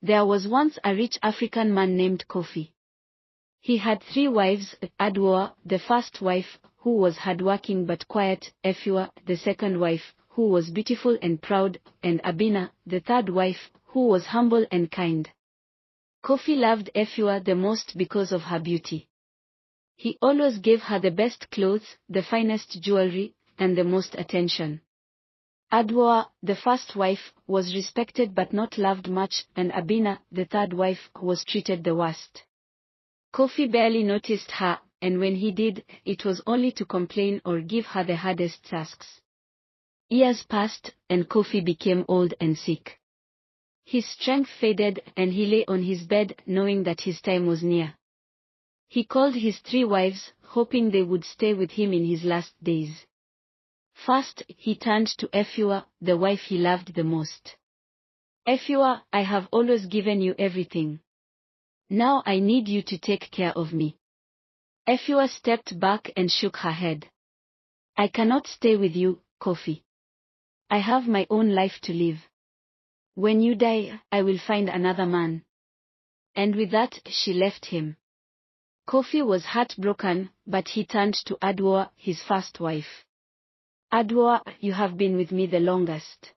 There was once a rich African man named Kofi. He had 3 wives: Adwoa, the first wife, who was hardworking but quiet; Efua, the second wife, who was beautiful and proud; and Abina, the third wife, who was humble and kind. Kofi loved Efua the most because of her beauty. He always gave her the best clothes, the finest jewelry, and the most attention. Adwoa, the first wife, was respected but not loved much, and Abina, the third wife, was treated the worst. Kofi barely noticed her, and when he did, it was only to complain or give her the hardest tasks. Years passed, and Kofi became old and sick. His strength faded, and he lay on his bed, knowing that his time was near. He called his 3 wives, hoping they would stay with him in his last days. First, he turned to Efua, the wife he loved the most. "Efua, I have always given you everything. Now I need you to take care of me." Efua stepped back and shook her head. "I cannot stay with you, Kofi. I have my own life to live. When you die, I will find another man." And with that, she left him. Kofi was heartbroken, but he turned to Adwoa, his first wife. "Adwoa, you have been with me the longest.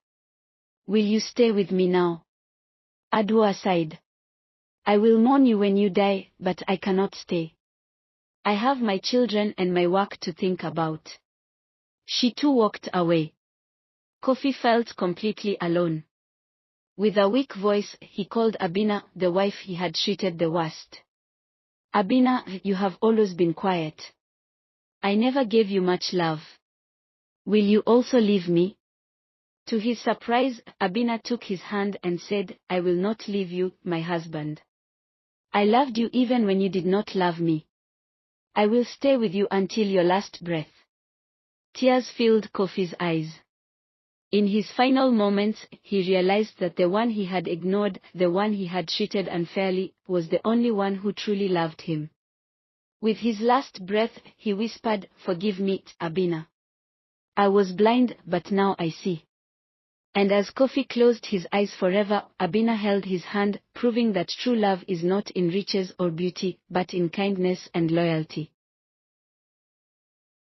Will you stay with me now?" Adwoa sighed. "I will mourn you when you die, but I cannot stay. I have my children and my work to think about." She too walked away. Kofi felt completely alone. With a weak voice, he called Abina, the wife he had treated the worst. "Abina, you have always been quiet. I never gave you much love. Will you also leave me?" To his surprise, Abina took his hand and said, "I will not leave you, my husband. I loved you even when you did not love me. I will stay with you until your last breath." Tears filled Kofi's eyes. In his final moments, he realized that the one he had ignored, the one he had treated unfairly, was the only one who truly loved him. With his last breath, he whispered, "Forgive me, Abina. I was blind, but now I see." And as Kofi closed his eyes forever, Abina held his hand, proving that true love is not in riches or beauty, but in kindness and loyalty.